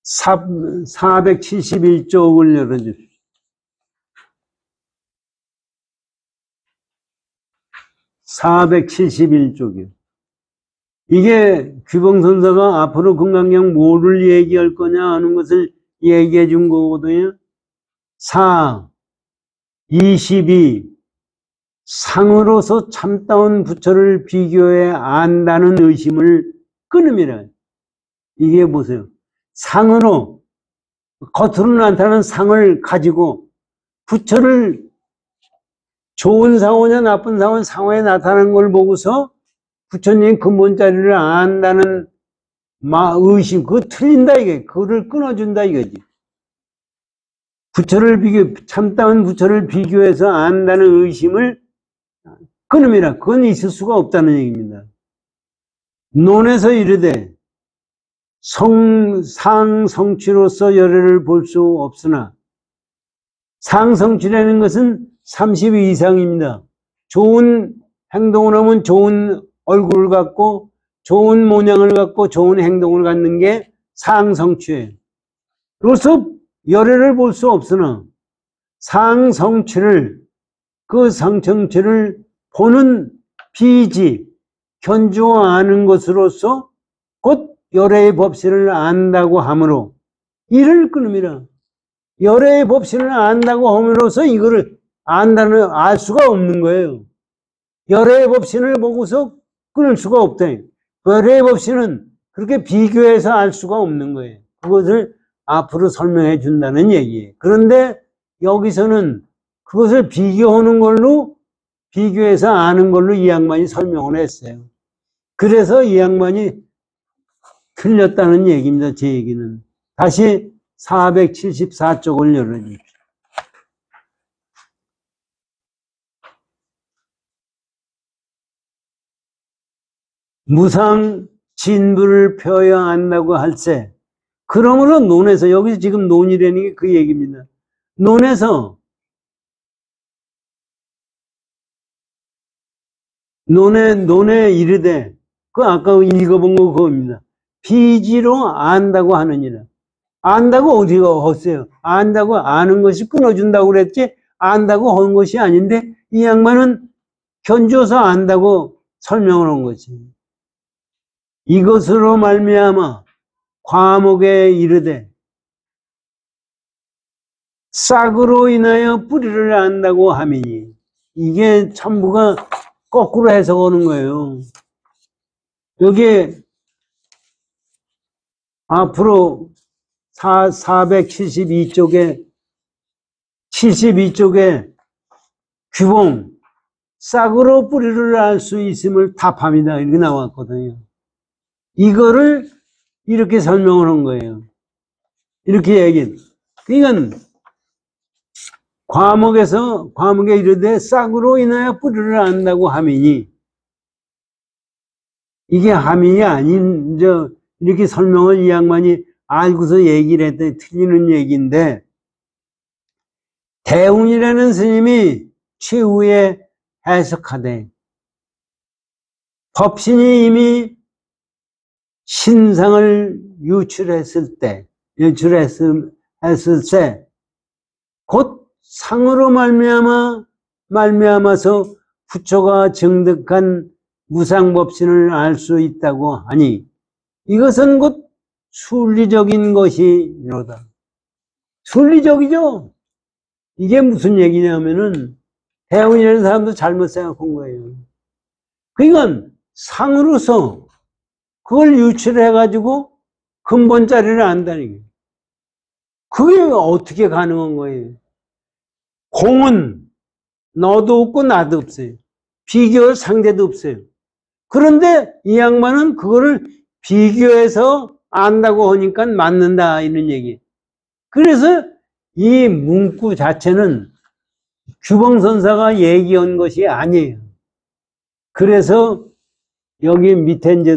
사 471쪽을 열어주십시오. 471쪽이요. 이게 규봉선사가 앞으로 금강경 뭐를 얘기할 거냐 하는 것을 얘기해 준 거거든요. 4, 22, 상으로서 참다운 부처를 비교해 안다는 의심을 끊음이라. 이게 보세요. 상으로, 겉으로 나타나는 상을 가지고 부처를 좋은 상호냐 나쁜 상호, 상호에 나타나는 걸 보고서 부처님 근본 자리를 안다는 의심, 그거 틀린다 이게. 그거를 끊어준다 이거지. 참다운 부처를 비교해서 안다는 의심을 끊음이라. 그건 있을 수가 없다는 얘기입니다. 논에서 이르되 상성취로서 열애를 볼 수 없으나, 상성취라는 것은 30 이상입니다. 좋은 행동을 하면 좋은 얼굴을 갖고 좋은 모양을 갖고 좋은 행동을 갖는 게 상성취예요. 그래서 열애를 볼 수 없으나 상성취를, 그 상성취를 보는 비지, 견주하는 것으로서 곧 열애의 법신을 안다고 함으로 이를 끊음이라. 열애의 법신을 안다고 함으로써 이거를 알 수가 없는 거예요. 열애의 법신을 보고서 끊을 수가 없다. 열애의 법신은 그렇게 비교해서 알 수가 없는 거예요. 그것을 앞으로 설명해 준다는 얘기예요. 그런데 여기서는 그것을 비교하는 걸로, 비교해서 아는 걸로 이 양반이 설명을 했어요. 그래서 이 양반이 틀렸다는 얘기입니다. 제 얘기는. 다시 474쪽을 열어주십시오. 무상 진부를 펴야 한다고 할세. 그러므로 논에서, 여기서 지금 논이라는 게 그 얘기입니다. 논에 이르되, 그 아까 읽어본 거 그겁니다. 비지로 안다고 하느니라. 안다고 어디가 헛어요? 안다고 아는 것이 끊어준다고 그랬지, 안다고 한 것이 아닌데, 이 양반은 견주어서 안다고 설명을 한 거지. 이것으로 말미암아 과목에 이르되 싹으로 인하여 뿌리를 안다고 하미니, 이게 전부가 거꾸로 해석하는 거예요. 여기에 앞으로 472쪽에 72쪽에 규봉 싹으로 뿌리를 알 수 있음을 답합니다. 이렇게 나왔거든요. 이거를 이렇게 설명을 한 거예요. 이렇게 얘기해. 그러니까 과목에 이르되 싹으로 인하여 뿌리를 안다고 하미니, 이게 하민이 아닌, 이렇게 설명을 이 양반이 알고서 얘기를 했더니 틀리는 얘기인데, 대운이라는 스님이 최후에 해석하되, 법신이 이미 신상을 유출했을 때, 곧 상으로 말미암아서 부처가 증득한 무상법신을 알 수 있다고 하니, 이것은 곧 순리적인 것이로다. 순리적이죠? 이게 무슨 얘기냐면은 대운이라는 사람도 잘못 생각한 거예요. 그러니까 상으로서 그걸 유출해가지고 근본 자리를 안다는 게, 그게 어떻게 가능한 거예요? 공은 너도 없고 나도 없어요. 비교할 상대도 없어요. 그런데 이 양반은 그거를 비교해서 안다고 하니까 맞는다 이런 얘기. 그래서 이 문구 자체는 규봉선사가 얘기한 것이 아니에요. 그래서 여기 밑에 이제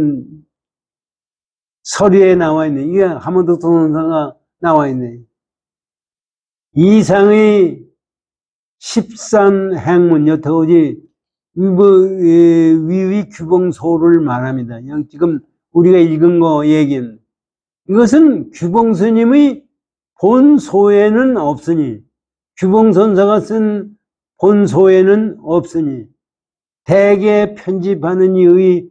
서류에 나와 있는 이게 하모드 선사가 나와 있네. 이상의 13행문 여태까지 위의 규봉소를 말합니다. 지금 우리가 읽은 거 얘기는 이것은 규봉스님의 본소에는 없으니 규봉선사가 쓴 본소에는 없으니 대개 편집하는 이의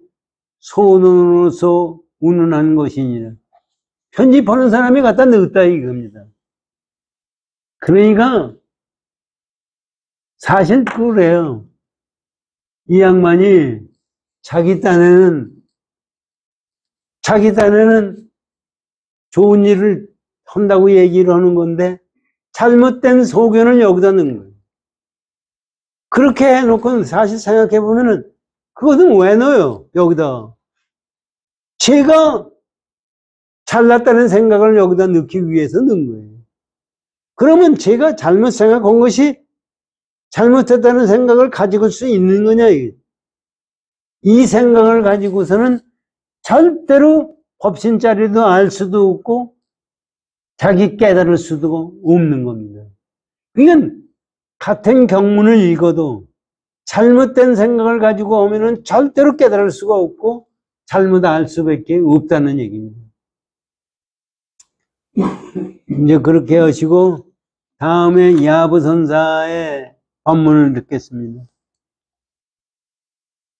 소논으로서 운운한 것이니라. 편집하는 사람이 갖다 넣었다 이겁니다. 그러니까 사실 그래요. 이 양반이 자기 딴에는 좋은 일을 한다고 얘기를 하는 건데 잘못된 소견을 여기다 넣은 거예요. 그렇게 해놓고 사실 생각해 보면은 그것은 왜 넣어요? 여기다. 제가 잘났다는 생각을 여기다 넣기 위해서 넣은 거예요. 그러면 제가 잘못 생각한 것이 잘못했다는 생각을 가지고 수 있는 거냐? 이 생각을 가지고서는 절대로 법신자리도 알 수도 없고 자기 깨달을 수도 없는 겁니다. 이건 같은 경문을 읽어도 잘못된 생각을 가지고 오면은 절대로 깨달을 수가 없고 잘못 알 수밖에 없다는 얘기입니다. 이제 그렇게 하시고 다음에 야부선사의 법문을 듣겠습니다.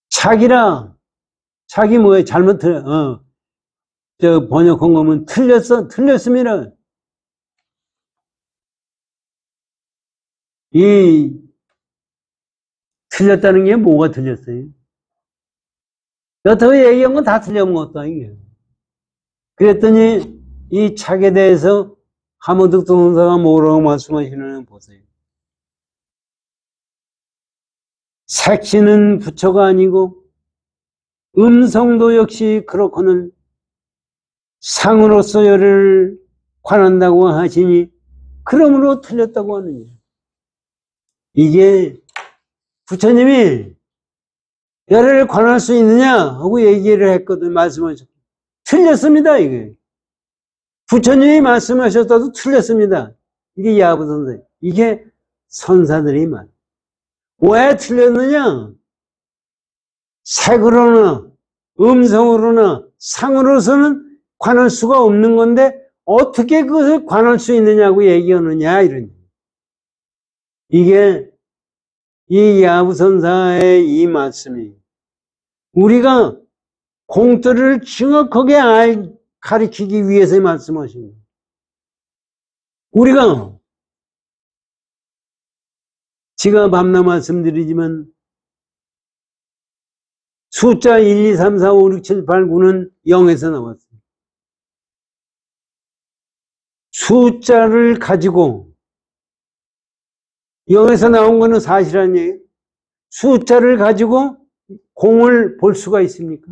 자기 뭐에 잘못 번역한 거면 틀렸습니다. 이 틀렸다는 게 뭐가 틀렸어요? 여태껏 얘기한 건 다 틀린 것도 아니에요. 그랬더니 이 착에 대해서 하모드 선사가 뭐라고 말씀하시는 보세요. 색신은 부처가 아니고 음성도 역시 그렇거늘 상으로서 열을 관한다고 하시니 그러므로 틀렸다고 하느냐. 이게 부처님이 열을 관할 수 있느냐 하고 얘기를 했거든. 말씀하셨고 틀렸습니다. 이게 부처님이 말씀하셨다도 틀렸습니다. 이게 야부선사. 이게 선사들이 말. 왜 틀렸느냐? 색으로나 음성으로나 상으로서는 관할 수가 없는 건데 어떻게 그것을 관할 수 있느냐고 얘기하느냐 이런. 이게 이 야부선사의 이 말씀이 우리가 공터를 정확하게 가리키기 위해서 말씀하신 거예요. 우리가 제가 밤낮 말씀드리지만 숫자 1, 2, 3, 4, 5, 6, 7, 8, 9는 0에서 나왔어요. 숫자를 가지고 0에서 나온 거는 사실 아니에요? 숫자를 가지고 공을 볼 수가 있습니까?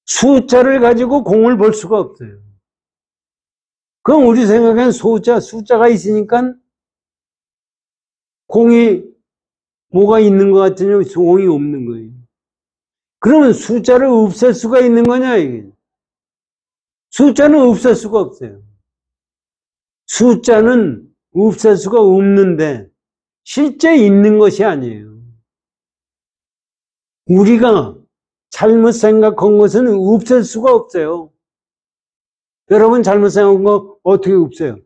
숫자를 가지고 공을 볼 수가 없어요. 그럼 우리 생각엔 숫자가 있으니까 공이 뭐가 있는 것 같으냐? 공이 없는 거예요. 그러면 숫자를 없앨 수가 있는 거냐? 이게. 숫자는 없앨 수가 없어요. 숫자는 없앨 수가 없는데 실제 있는 것이 아니에요. 우리가 잘못 생각한 것은 없앨 수가 없어요. 여러분 잘못 생각한 거 어떻게 없어요?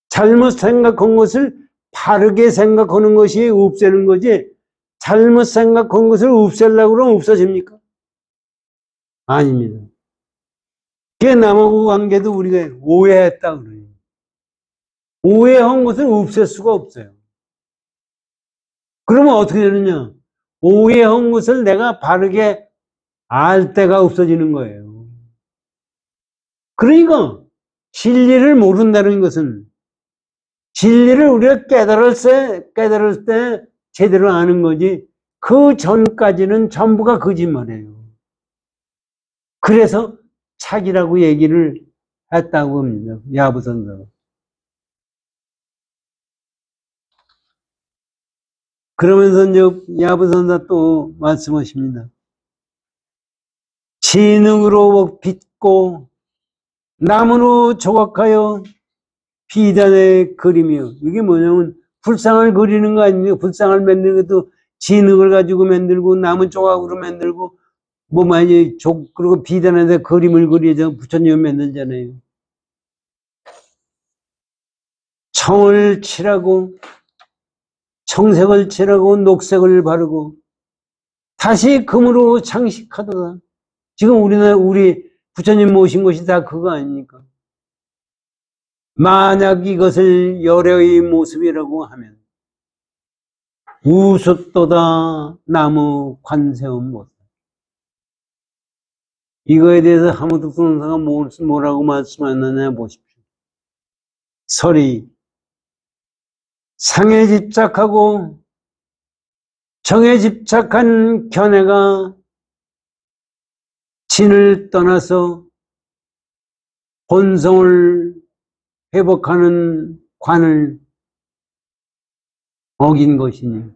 잘못 생각한 것을 바르게 생각하는 것이 없애는 거지 잘못 생각한 것을 없애려고 그러면 없어집니까? 아닙니다. 그게 남하고 관계도 우리가 오해했다 그래요. 오해한 것을 없앨 수가 없어요. 그러면 어떻게 되느냐? 오해한 것을 내가 바르게 알 때가 없어지는 거예요. 그러니까 진리를 모른다는 것은 진리를 우리가 깨달을 때 제대로 아는 거지, 그 전까지는 전부가 거짓말이에요. 그래서 착이라고 얘기를 했다고 합니다. 야부선사가. 그러면서 이제 야부선사 또 말씀하십니다. 진흙으로 빚고 나무로 조각하여 비단의 그림이요. 이게 뭐냐면 불상을 그리는 거 아닙니까? 불상을 만드는 것도 진흙을 가지고 만들고 나무 조각으로 만들고 뭐 많이 그리고 비단에다 그림을 그리자 부처님을 만들잖아요. 청을 칠하고 청색을 칠하고 녹색을 바르고 다시 금으로 장식하다가 지금 우리 부처님 모신 것이 다 그거 아닙니까? 만약 이것을 열애의 모습이라고 하면 우숫도다 나무 관세음 모습. 이거에 대해서 하무득선사가 뭐라고 말씀하느냐 보십시오. 설이 상에 집착하고 정에 집착한 견해가 진을 떠나서 본성을 회복하는 관을 어긴 것이니.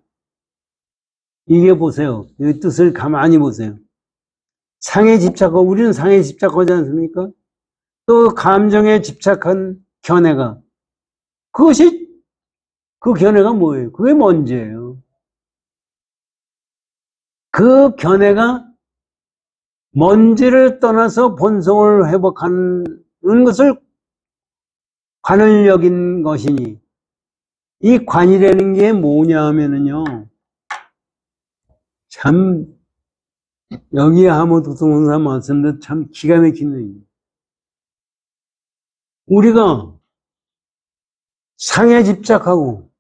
이게 보세요. 이 뜻을 가만히 보세요. 상에 집착하고, 우리는 상에 집착하지 않습니까? 또 감정에 집착한 견해가. 그 견해가 뭐예요? 그게 먼지예요. 그 견해가 먼지를 떠나서 본성을 회복하는 것을 관을 여긴 것이니, 이 관이라는 게 뭐냐 하면은요, 참, 여기 하무득선사 말씀도 참 기가 막힌 얘기예요. 우리가 상에 집착하고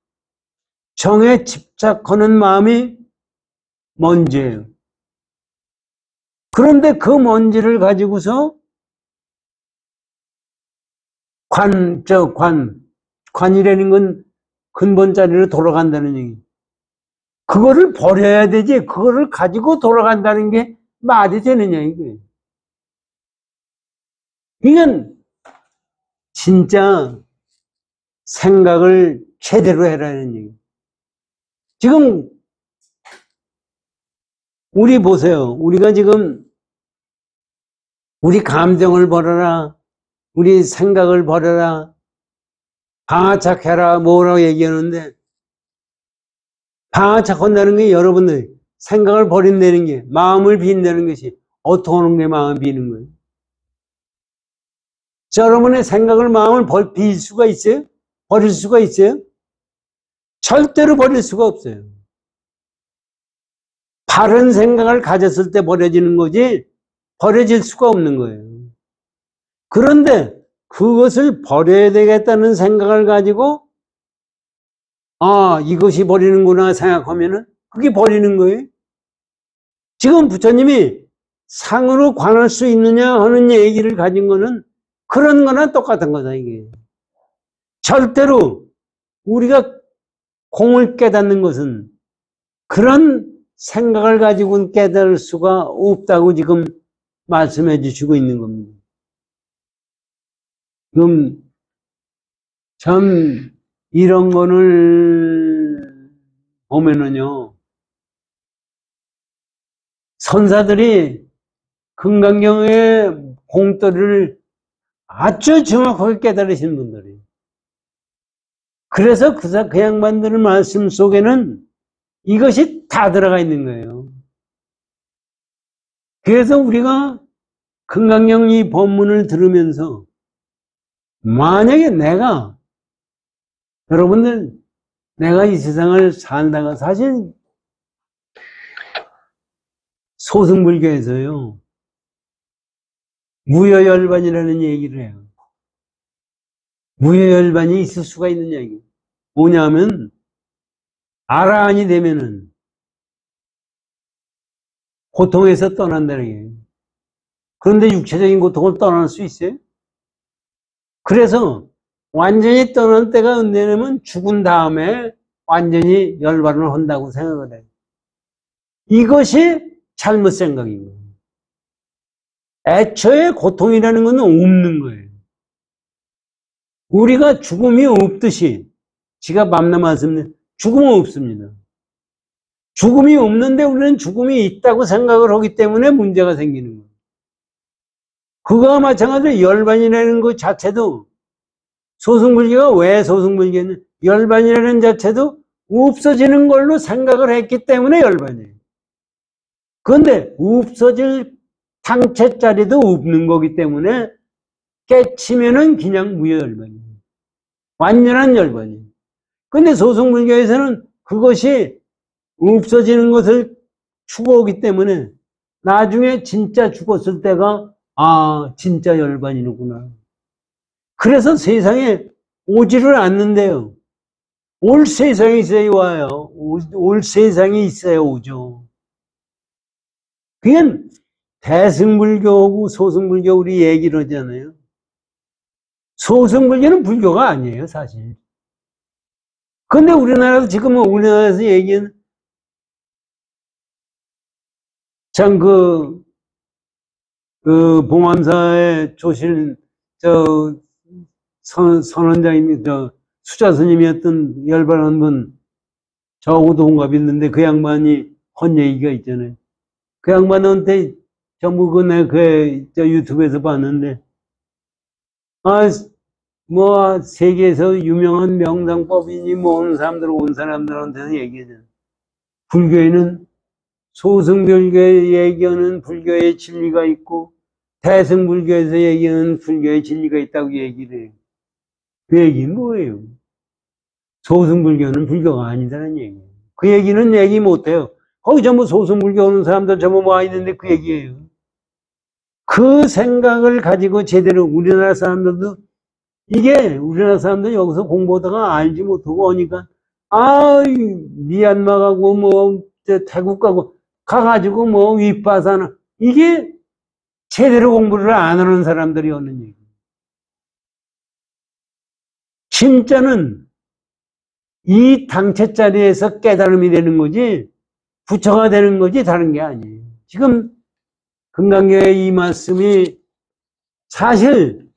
정에 집착하는 마음이 먼지예요. 그런데 그 먼지를 가지고서 관이라는 건 근본 자리로 돌아간다는 얘기. 그거를 버려야 되지, 그거를 가지고 돌아간다는 게 말이 되느냐, 이게. 이건 진짜 생각을 제대로 해라는 얘기. 지금, 우리 보세요. 우리가 지금, 우리 감정을 버려라, 우리 생각을 버려라, 방아착해라, 뭐라고 얘기하는데, 방아착한다는 게 여러분들, 생각을 버린다는 게, 마음을 빈다는 것이, 어떻게 하는 게 마음을 비는 거예요? 여러분의 생각을, 마음을 빌 수가 있어요? 버릴 수가 있어요? 절대로 버릴 수가 없어요. 바른 생각을 가졌을 때 버려지는 거지, 버려질 수가 없는 거예요. 그런데 그것을 버려야 되겠다는 생각을 가지고, 아, 이것이 버리는구나 생각하면은, 그게 버리는 거예요. 지금 부처님이 상으로 관할 수 있느냐 하는 얘기를 가진 거는 그런 거나 똑같은 거다, 이게. 절대로 우리가 공을 깨닫는 것은 그런 생각을 가지고는 깨달을 수가 없다고 지금 말씀해 주시고 있는 겁니다. 그럼 참 이런 거를 보면은요, 선사들이 금강경의 공떨이를 아주 정확하게 깨달으신 분들이에요. 그래서 그 양반들의 말씀 속에는 이것이 다 들어가 있는 거예요. 그래서 우리가 금강경 이 법문을 들으면서 만약에 여러분들 내가 이 세상을 살다가 사실 소승불교에서요, 무여열반이라는 얘기를 해요. 무여열반이 있을 수가 있는 얘기. 뭐냐면, 아라한이 되면은, 고통에서 떠난다는 얘기예요. 그런데 육체적인 고통을 떠날 수 있어요? 그래서, 완전히 떠난 때가 언제냐면 죽은 다음에 완전히 열반을 한다고 생각을 해요. 이것이 잘못 생각인 거예요. 애초에 고통이라는 건 없는 거예요. 우리가 죽음이 없듯이, 제가 밤낮 말씀드린 죽음은 없습니다. 죽음이 없는데 우리는 죽음이 있다고 생각을 하기 때문에 문제가 생기는 거예요. 그거와 마찬가지로 열반이라는 것 자체도, 소승불교가 왜 소승불교냐, 열반이라는 자체도 없어지는 걸로 생각을 했기 때문에 열반이에요. 그런데 없어질 당체자리도 없는 거기 때문에 깨치면은 그냥 무여열반이에요. 완전한 열반이에요. 근데 소승불교에서는 그것이 없어지는 것을 추구하기 때문에 나중에 진짜 죽었을 때가 진짜 열반이구나. 그래서 세상에 오지를 않는데요. 올 세상에 있어야 와요. 올 세상에 있어야 오죠. 그냥 대승불교하고 소승불교 우리 얘기를 하잖아요. 소승불교는 불교가 아니에요, 사실. 근데 우리나라도 지금은 우리나라에서 얘기하는 참 봉암사의 조실 선원장님이 수자 스님이었던 열반한 분 저하고도 동갑이 있는데 그 양반이 한 얘기가 있잖아요. 그 양반한테 전부 내가 유튜브에서 봤는데 세계에서 유명한 명상법이니 온 사람들한테는 얘기하잖아요. 불교에는 소승불교에 얘기하는 불교의 진리가 있고 대승불교에서 얘기하는 불교의 진리가 있다고 얘기를 해요. 그 얘기는 뭐예요? 소승불교는 불교가 아니다는 얘기예요. 그 얘기는 얘기 못해요. 거기 전부 소승불교 오는 사람들 전부 와 있는데 그 얘기예요. 그 생각을 가지고 제대로 우리나라 사람들도 이게 우리나라 사람들 여기서 공부하다가 알지 못하고 오니까 미얀마 가고 태국 가고 가가지고 윗바사나 이게 제대로 공부를 안 하는 사람들이 오는 얘기예요. 진짜는 이 당체 자리에서 깨달음이 되는 거지 부처가 되는 거지 다른 게 아니에요. 지금 금강경의 이 말씀이 사실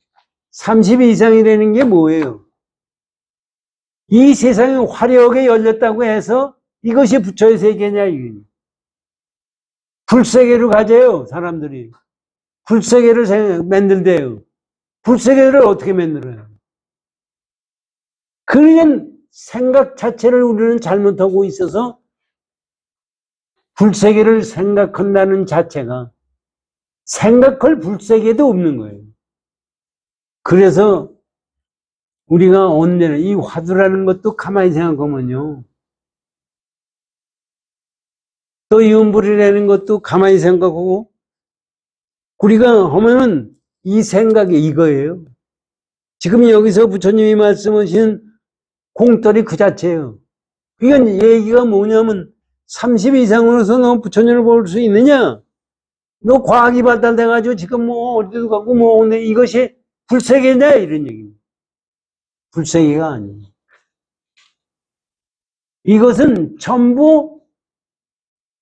30일 이상이 되는 게 뭐예요? 이 세상이 화려하게 열렸다고 해서 이것이 부처의 세계냐 이거예요. 불세계로 가져요 사람들이. 불세계를 만들대요. 불세계를 어떻게 만들어요? 그러니까 생각 자체를 우리는 잘못하고 있어서 불세계를 생각한다는 자체가 생각할 불세계도 없는 거예요. 그래서 우리가 언제나 이 화두라는 것도 가만히 생각하면요. 또 이음불이라는 것도 가만히 생각하고 우리가 하면은 이 생각이 이거예요. 지금 여기서 부처님이 말씀하신 공떨이 그 자체예요. 그러니까 얘기가 뭐냐면 30 이상으로서 너 부처님을 볼 수 있느냐? 너 과학이 발달돼가지고 지금 어디도 가고 근데 이것이 불세계냐? 이런 얘기입니다. 불세계가 아니에요. 이것은 전부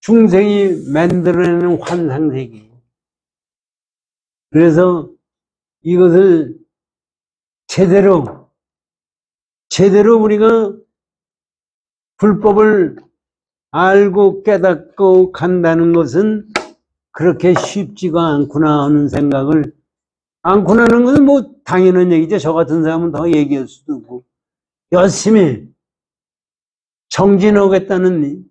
중생이 만들어내는 환상세계예요. 그래서 이것을 제대로 우리가 불법을 알고 깨닫고 간다는 것은 그렇게 쉽지가 않구나 하는 생각을 않구나는 것은 당연한 얘기죠. 저 같은 사람은 더 얘기할 수도 없고 열심히 정진하겠다는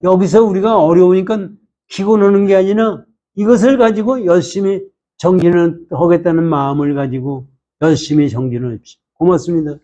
여기서 우리가 어려우니까 기곤하는 게 아니라 이것을 가지고 열심히 정진을 하겠다는 마음을 가지고 열심히 정진을 합시다. 고맙습니다.